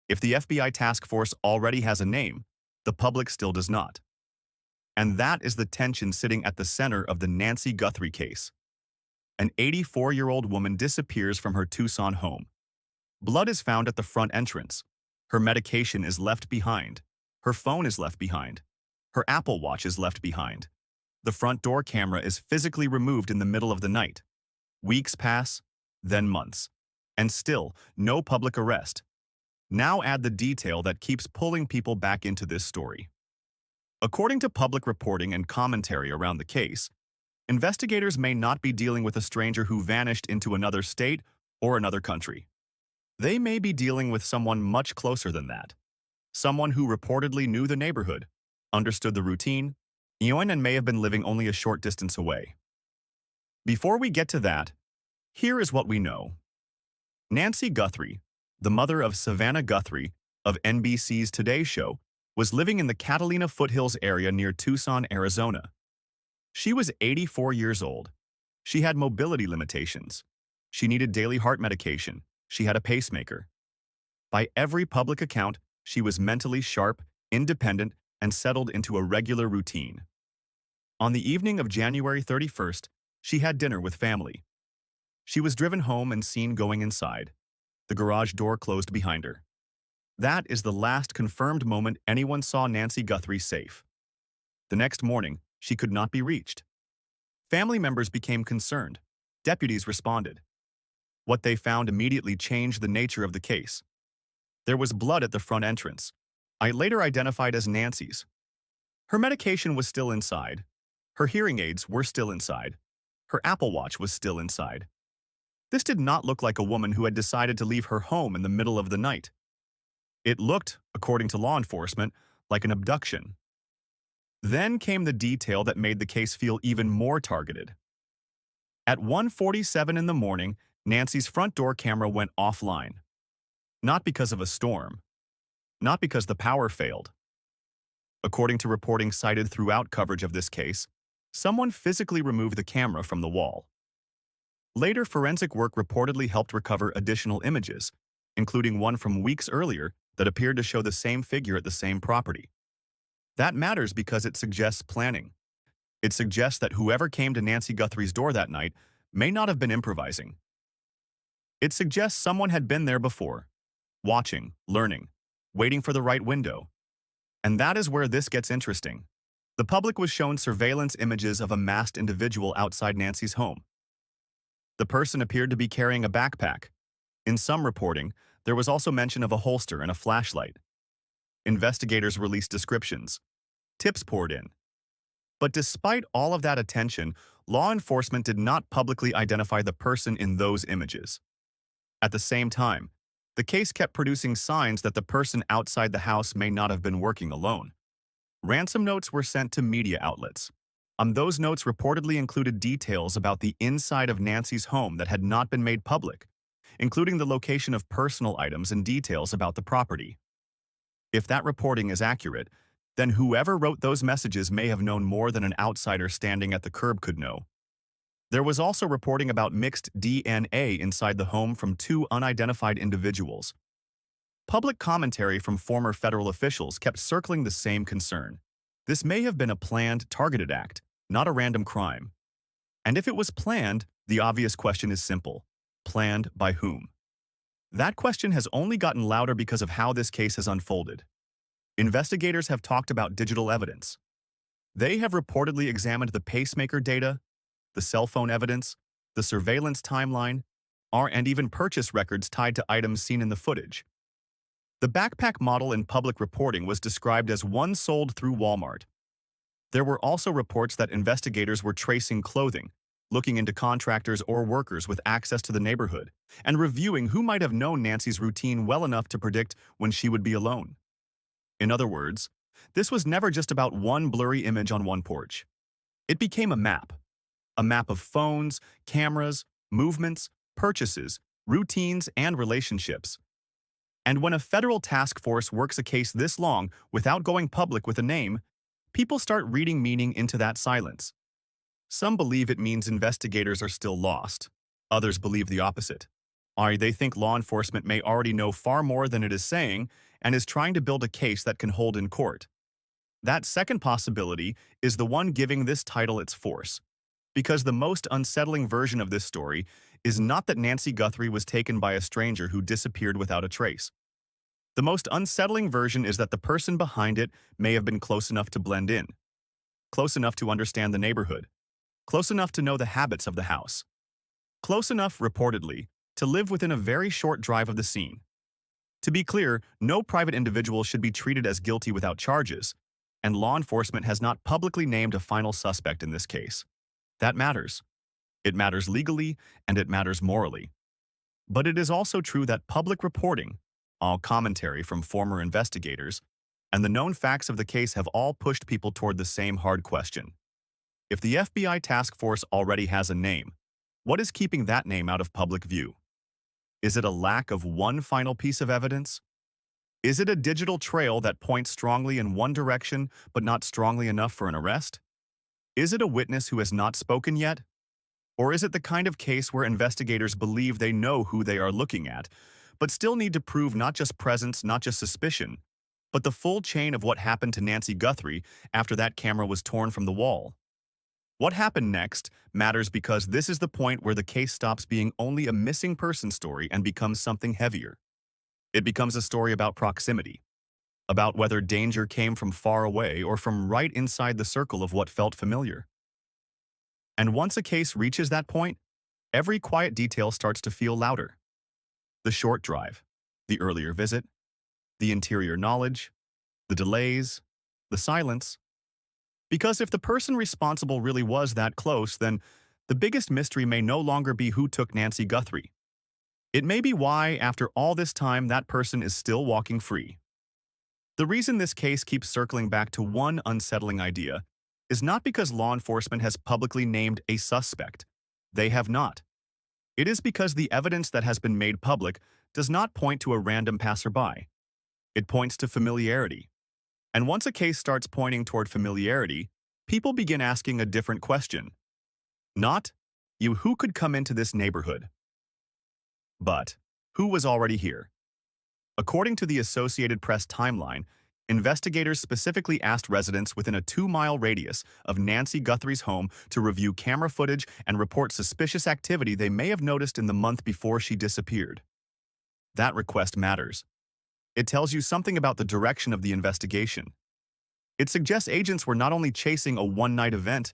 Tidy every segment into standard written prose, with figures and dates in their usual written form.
If the FBI task force already has a name, the public still does not. And that is the tension sitting at the center of the Nancy Guthrie case. An 84-year-old woman disappears from her Tucson home. Blood is found at the front entrance. Her medication is left behind. Her phone is left behind. Her Apple Watch is left behind. The front door camera is physically removed in the middle of the night. Weeks pass, then months, and still no public arrest. Now add the detail that keeps pulling people back into this story. According to public reporting and commentary around the case, investigators may not be dealing with a stranger who vanished into another state or another country. They may be dealing with someone much closer than that. Someone who reportedly knew the neighborhood, understood the routine, and may have been living only a short distance away. Before we get to that, here is what we know. Nancy Guthrie, the mother of Savannah Guthrie of NBC's Today Show, was living in the Catalina foothills area near Tucson, Arizona. She was 84 years old. She had mobility limitations. She needed daily heart medication. She had a pacemaker. By every public account, she was mentally sharp, independent, and settled into a regular routine. On the evening of January 31st, she had dinner with family. She was driven home and seen going inside. The garage door closed behind her. That is the last confirmed moment anyone saw Nancy Guthrie safe. The next morning, she could not be reached. Family members became concerned. Deputies responded. What they found immediately changed the nature of the case. There was blood at the front entrance, later identified as Nancy's. Her medication was still inside. Her hearing aids were still inside. Her Apple Watch was still inside. This did not look like a woman who had decided to leave her home in the middle of the night. It looked, according to law enforcement, like an abduction. Then came the detail that made the case feel even more targeted. At 1:47 in the morning, Nancy's front door camera went offline. Not because of a storm. Not because the power failed. According to reporting cited throughout coverage of this case, someone physically removed the camera from the wall. Later, forensic work reportedly helped recover additional images, including one from weeks earlier that appeared to show the same figure at the same property. That matters because it suggests planning. It suggests that whoever came to Nancy Guthrie's door that night may not have been improvising. It suggests someone had been there before, watching, learning, waiting for the right window. And that is where this gets interesting. The public was shown surveillance images of a masked individual outside Nancy's home. The person appeared to be carrying a backpack. In some reporting, there was also mention of a holster and a flashlight. Investigators released descriptions. Tips poured in. But despite all of that attention, law enforcement did not publicly identify the person in those images. At the same time, the case kept producing signs that the person outside the house may not have been working alone. Ransom notes were sent to media outlets. Those notes reportedly included details about the inside of Nancy's home that had not been made public, including the location of personal items and details about the property. If that reporting is accurate, then whoever wrote those messages may have known more than an outsider standing at the curb could know. There was also reporting about mixed DNA inside the home from two unidentified individuals. Public commentary from former federal officials kept circling the same concern. This may have been a planned, targeted act, not a random crime. And if it was planned, the obvious question is simple. Planned by whom? That question has only gotten louder because of how this case has unfolded. Investigators have talked about digital evidence. They have reportedly examined the pacemaker data, the cell phone evidence, the surveillance timeline, and even purchase records tied to items seen in the footage. The backpack model in public reporting was described as one sold through Walmart. There were also reports that investigators were tracing clothing, looking into contractors or workers with access to the neighborhood, and reviewing who might have known Nancy's routine well enough to predict when she would be alone. In other words, this was never just about one blurry image on one porch. It became a map of phones, cameras, movements, purchases, routines, and relationships. And when a federal task force works a case this long without going public with a name, people start reading meaning into that silence. Some believe it means investigators are still lost. Others believe the opposite. They think law enforcement may already know far more than it is saying and is trying to build a case that can hold in court. That second possibility is the one giving this title its force, because the most unsettling version of this story is not that Nancy Guthrie was taken by a stranger who disappeared without a trace. The most unsettling version is that the person behind it may have been close enough to blend in, close enough to understand the neighborhood, close enough to know the habits of the house, close enough, reportedly, to live within a very short drive of the scene. To be clear, no private individual should be treated as guilty without charges, and law enforcement has not publicly named a final suspect in this case. That matters. It matters legally, and it matters morally. But it is also true that public reporting, all commentary from former investigators, and the known facts of the case have all pushed people toward the same hard question. If the FBI task force already has a name, what is keeping that name out of public view? Is it a lack of one final piece of evidence? Is it a digital trail that points strongly in one direction but not strongly enough for an arrest? Is it a witness who has not spoken yet? Or is it the kind of case where investigators believe they know who they are looking at, but still need to prove not just presence, not just suspicion, but the full chain of what happened to Nancy Guthrie after that camera was torn from the wall? What happened next matters because this is the point where the case stops being only a missing person story and becomes something heavier. It becomes a story about proximity, about whether danger came from far away or from right inside the circle of what felt familiar. And once a case reaches that point, every quiet detail starts to feel louder. The short drive, the earlier visit, the interior knowledge, the delays, the silence. Because if the person responsible really was that close, then the biggest mystery may no longer be who took Nancy Guthrie. It may be why, after all this time, that person is still walking free. The reason this case keeps circling back to one unsettling idea is not because law enforcement has publicly named a suspect. They have not. It is because the evidence that has been made public does not point to a random passerby. It points to familiarity. And once a case starts pointing toward familiarity, people begin asking a different question. Not, who could come into this neighborhood? But, who was already here? According to the Associated Press timeline, investigators specifically asked residents within a 2-mile radius of Nancy Guthrie's home to review camera footage and report suspicious activity they may have noticed in the month before she disappeared. That request matters. It tells you something about the direction of the investigation. It suggests agents were not only chasing a one-night event,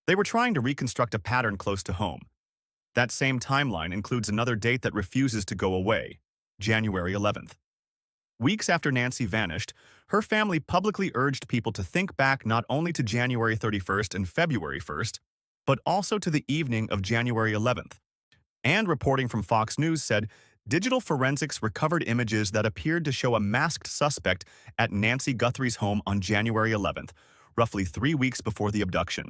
they were trying to reconstruct a pattern close to home. That same timeline includes another date that refuses to go away, January 11th. Weeks after Nancy vanished, her family publicly urged people to think back not only to January 31st and February 1st, but also to the evening of January 11th. And reporting from Fox News said digital forensics recovered images that appeared to show a masked suspect at Nancy Guthrie's home on January 11th, roughly 3 weeks before the abduction.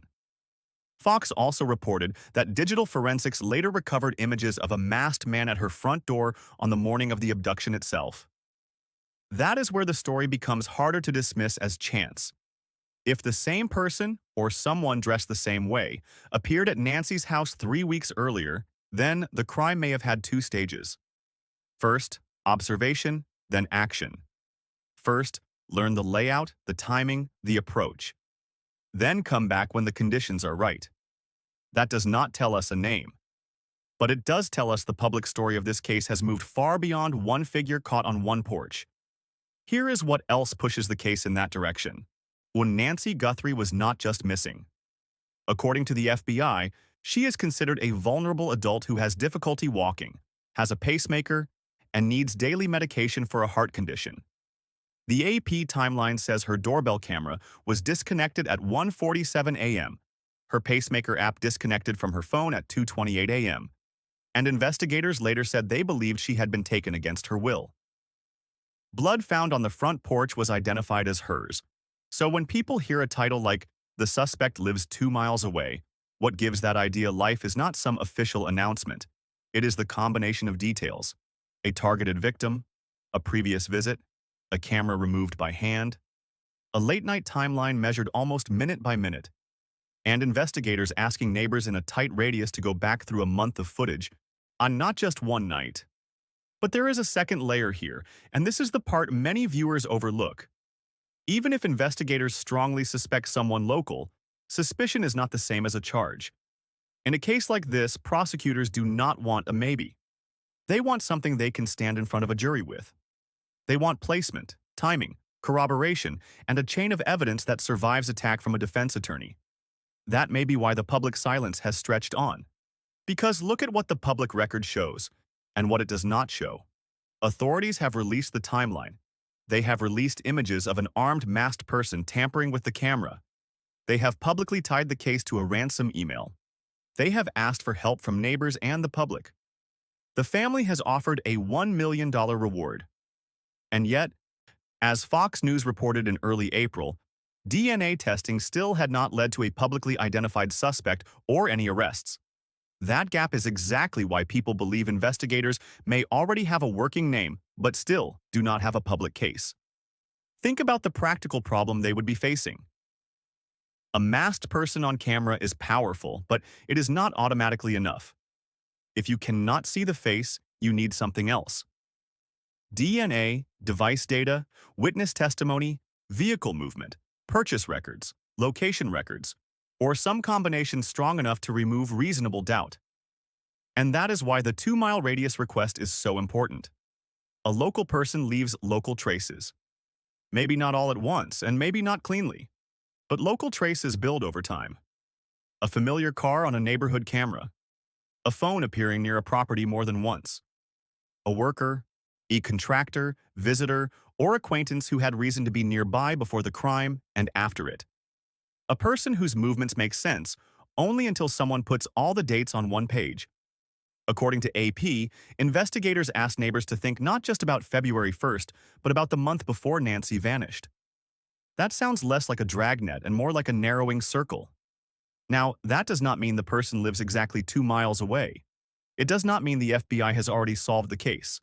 Fox also reported that digital forensics later recovered images of a masked man at her front door on the morning of the abduction itself. That is where the story becomes harder to dismiss as chance. If the same person, or someone dressed the same way, appeared at Nancy's house 3 weeks earlier, then the crime may have had 2 stages. First, observation, then action. First, learn the layout, the timing, the approach. Then come back when the conditions are right. That does not tell us a name. But it does tell us the public story of this case has moved far beyond one figure caught on one porch. Here is what else pushes the case in that direction. When Nancy Guthrie was not just missing. According to the FBI, she is considered a vulnerable adult who has difficulty walking, has a pacemaker, and needs daily medication for a heart condition. The AP timeline says her doorbell camera was disconnected at 1:47 a.m., her pacemaker app disconnected from her phone at 2:28 a.m., and investigators later said they believed she had been taken against her will. Blood found on the front porch was identified as hers, so when people hear a title like, "The suspect lives 2 miles away," what gives that idea life is not some official announcement. It is the combination of details: a targeted victim, a previous visit, a camera removed by hand, a late-night timeline measured almost minute by minute, and investigators asking neighbors in a tight radius to go back through a month of footage on not just one night. But there is a second layer here, and this is the part many viewers overlook. Even if investigators strongly suspect someone local, suspicion is not the same as a charge. In a case like this, prosecutors do not want a maybe. They want something they can stand in front of a jury with. They want placement, timing, corroboration, and a chain of evidence that survives attack from a defense attorney. That may be why the public silence has stretched on. Because look at what the public record shows, and what it does not show. Authorities have released the timeline. They have released images of an armed masked person tampering with the camera. They have publicly tied the case to a ransom email. They have asked for help from neighbors and the public. The family has offered a $1 million reward. And yet, as Fox News reported in early April, DNA testing still had not led to a publicly identified suspect or any arrests. That gap is exactly why people believe investigators may already have a working name, but still do not have a public case. Think about the practical problem they would be facing. A masked person on camera is powerful, but it is not automatically enough. If you cannot see the face, you need something else. DNA, device data, witness testimony, vehicle movement, purchase records, location records, or some combination strong enough to remove reasonable doubt. And that is why the 2-mile radius request is so important. A local person leaves local traces. Maybe not all at once, and maybe not cleanly. But local traces build over time. A familiar car on a neighborhood camera. A phone appearing near a property more than once. A worker, a contractor, visitor, or acquaintance who had reason to be nearby before the crime and after it. A person whose movements make sense only until someone puts all the dates on one page. According to AP, investigators asked neighbors to think not just about February 1st, but about the month before Nancy vanished. That sounds less like a dragnet and more like a narrowing circle. Now, that does not mean the person lives exactly 2 miles away. It does not mean the FBI has already solved the case.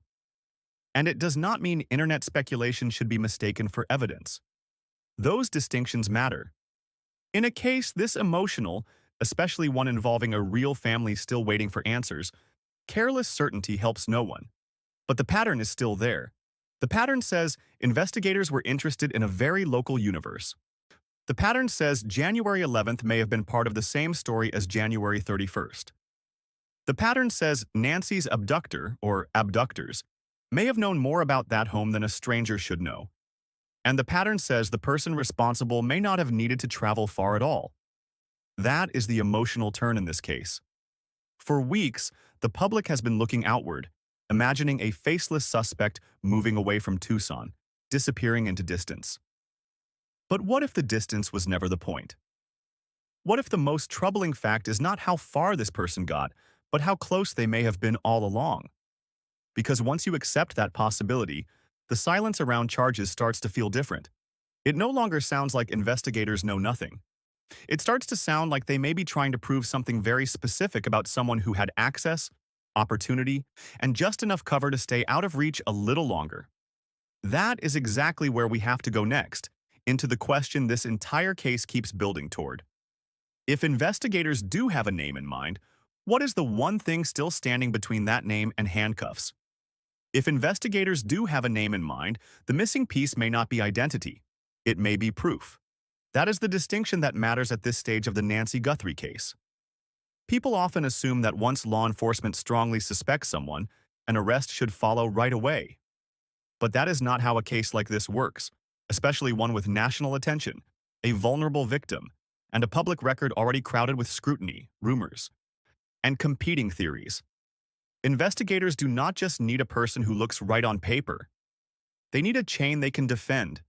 And it does not mean internet speculation should be mistaken for evidence. Those distinctions matter. In a case this emotional, especially one involving a real family still waiting for answers, careless certainty helps no one. But the pattern is still there. The pattern says investigators were interested in a very local universe. The pattern says January 11th may have been part of the same story as January 31st. The pattern says Nancy's abductor, or abductors, may have known more about that home than a stranger should know. And the pattern says the person responsible may not have needed to travel far at all. That is the emotional turn in this case. For weeks, the public has been looking outward, imagining a faceless suspect moving away from Tucson, disappearing into distance. But what if the distance was never the point? What if the most troubling fact is not how far this person got, but how close they may have been all along? Because once you accept that possibility, the silence around charges starts to feel different. It no longer sounds like investigators know nothing. It starts to sound like they may be trying to prove something very specific about someone who had access, opportunity, and just enough cover to stay out of reach a little longer. That is exactly where we have to go next, into the question this entire case keeps building toward. If investigators do have a name in mind, what is the one thing still standing between that name and handcuffs? If investigators do have a name in mind, the missing piece may not be identity. It may be proof. That is the distinction that matters at this stage of the Nancy Guthrie case. People often assume that once law enforcement strongly suspects someone, an arrest should follow right away. But that is not how a case like this works, especially one with national attention, a vulnerable victim, and a public record already crowded with scrutiny, rumors, and competing theories. Investigators do not just need a person who looks right on paper. They need a chain they can defend.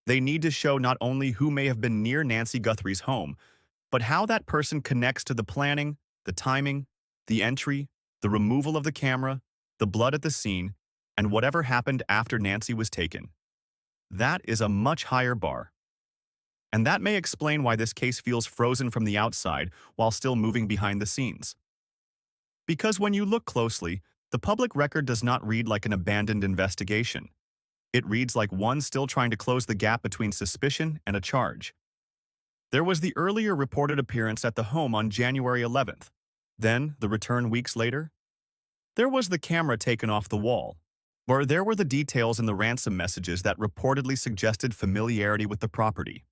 They need to show not only who may have been near Nancy Guthrie's home, but how that person connects to the planning, the timing, the entry, the removal of the camera, the blood at the scene, and whatever happened after Nancy was taken. That is a much higher bar. And that may explain why this case feels frozen from the outside while still moving behind the scenes. Because when you look closely, the public record does not read like an abandoned investigation. It reads like one still trying to close the gap between suspicion and a charge. There was the earlier reported appearance at the home on January 11th. Then, the return weeks later. There was the camera taken off the wall, where there were the details in the ransom messages that reportedly suggested familiarity with the property.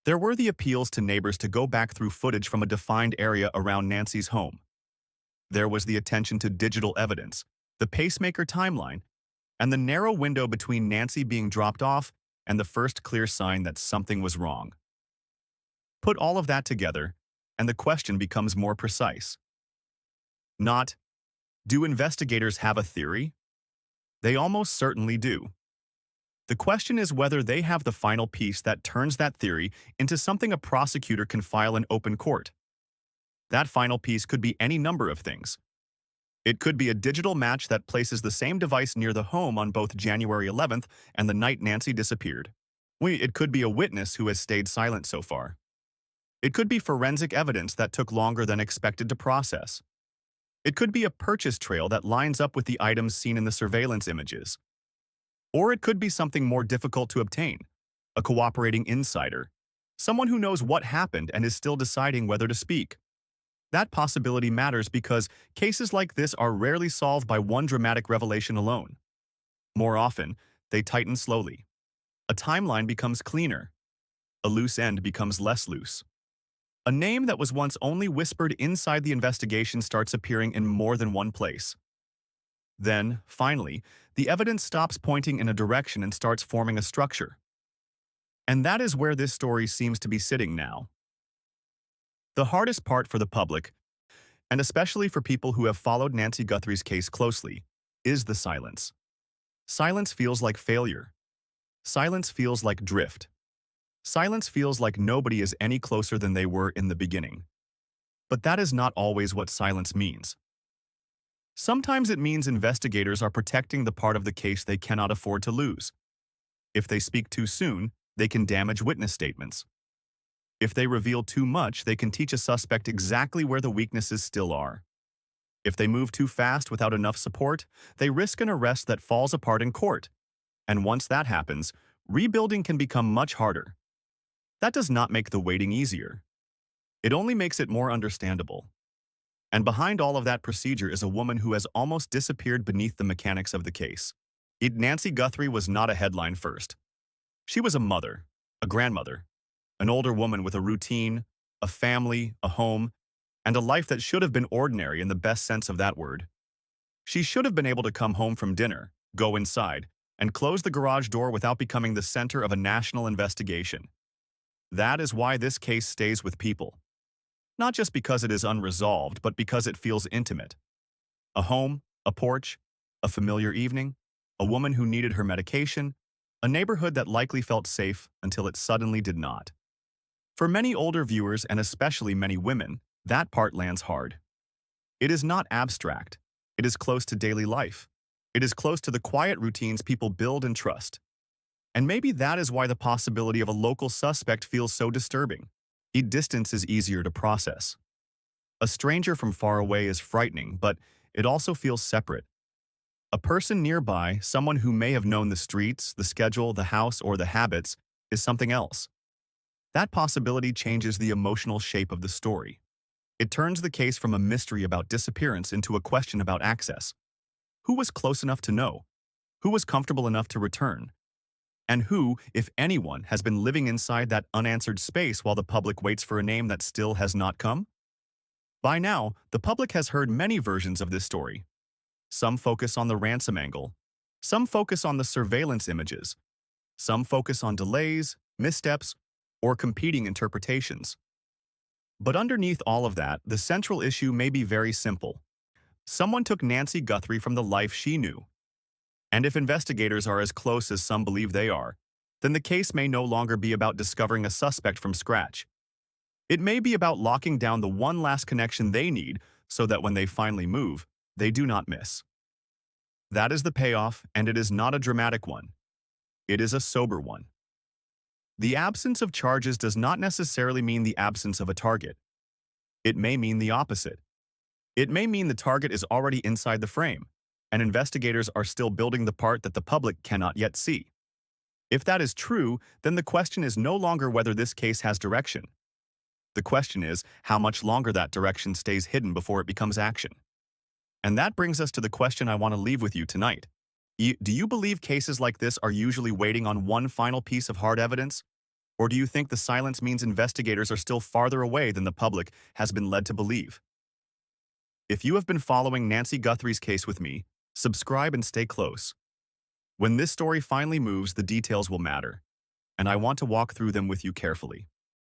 There were the appeals to neighbors to go back through footage from a defined area around Nancy's home. There was the attention to digital evidence, the pacemaker timeline, and the narrow window between Nancy being dropped off and the first clear sign that something was wrong. Put all of that together, and the question becomes more precise. Not, do investigators have a theory? They almost certainly do. The question is whether they have the final piece that turns that theory into something a prosecutor can file in open court. That final piece could be any number of things. It could be a digital match that places the same device near the home on both January 11th and the night Nancy disappeared. It could be a witness who has stayed silent so far. It could be forensic evidence that took longer than expected to process. It could be a purchase trail that lines up with the items seen in the surveillance images. Or it could be something more difficult to obtain, a cooperating insider, someone who knows what happened and is still deciding whether to speak. That possibility matters because cases like this are rarely solved by one dramatic revelation alone. More often, they tighten slowly. A timeline becomes cleaner. A loose end becomes less loose. A name that was once only whispered inside the investigation starts appearing in more than one place. Then, finally, the evidence stops pointing in a direction and starts forming a structure. And that is where this story seems to be sitting now. The hardest part for the public, and especially for people who have followed Nancy Guthrie's case closely, is the silence. Silence feels like failure. Silence feels like drift. Silence feels like nobody is any closer than they were in the beginning. But that is not always what silence means. Sometimes it means investigators are protecting the part of the case they cannot afford to lose. If they speak too soon, they can damage witness statements. If they reveal too much, they can teach a suspect exactly where the weaknesses still are. If they move too fast without enough support, they risk an arrest that falls apart in court. And once that happens, rebuilding can become much harder. That does not make the waiting easier. It only makes it more understandable. And behind all of that procedure is a woman who has almost disappeared beneath the mechanics of the case. Nancy Guthrie was not a headline first. She was a mother, a grandmother, an older woman with a routine, a family, a home, and a life that should have been ordinary in the best sense of that word. She should have been able to come home from dinner, go inside, and close the garage door without becoming the center of a national investigation. That is why this case stays with people. Not just because it is unresolved, but because it feels intimate. A home, a porch, a familiar evening, a woman who needed her medication, a neighborhood that likely felt safe until it suddenly did not. For many older viewers, and especially many women, that part lands hard. It is not abstract. It is close to daily life. It is close to the quiet routines people build and trust. And maybe that is why the possibility of a local suspect feels so disturbing. Distance is easier to process. A stranger from far away is frightening, but it also feels separate. A person nearby, someone who may have known the streets, the schedule, the house, or the habits, is something else. That possibility changes the emotional shape of the story. It turns the case from a mystery about disappearance into a question about access. Who was close enough to know? Who was comfortable enough to return? And who, if anyone, has been living inside that unanswered space while the public waits for a name that still has not come? By now, the public has heard many versions of this story. Some focus on the ransom angle. Some focus on the surveillance images. Some focus on delays, missteps, or competing interpretations. But underneath all of that, the central issue may be very simple. Someone took Nancy Guthrie from the life she knew. And if investigators are as close as some believe they are, then the case may no longer be about discovering a suspect from scratch. It may be about locking down the one last connection they need so that when they finally move, they do not miss. That is the payoff, and it is not a dramatic one. It is a sober one. The absence of charges does not necessarily mean the absence of a target. It may mean the opposite. It may mean the target is already inside the frame, and investigators are still building the part that the public cannot yet see. If that is true, then the question is no longer whether this case has direction. The question is how much longer that direction stays hidden before it becomes action. And that brings us to the question I want to leave with you tonight. Do you believe cases like this are usually waiting on one final piece of hard evidence? Or do you think the silence means investigators are still farther away than the public has been led to believe? If you have been following Nancy Guthrie's case with me, subscribe and stay close. When this story finally moves, the details will matter, and I want to walk through them with you carefully.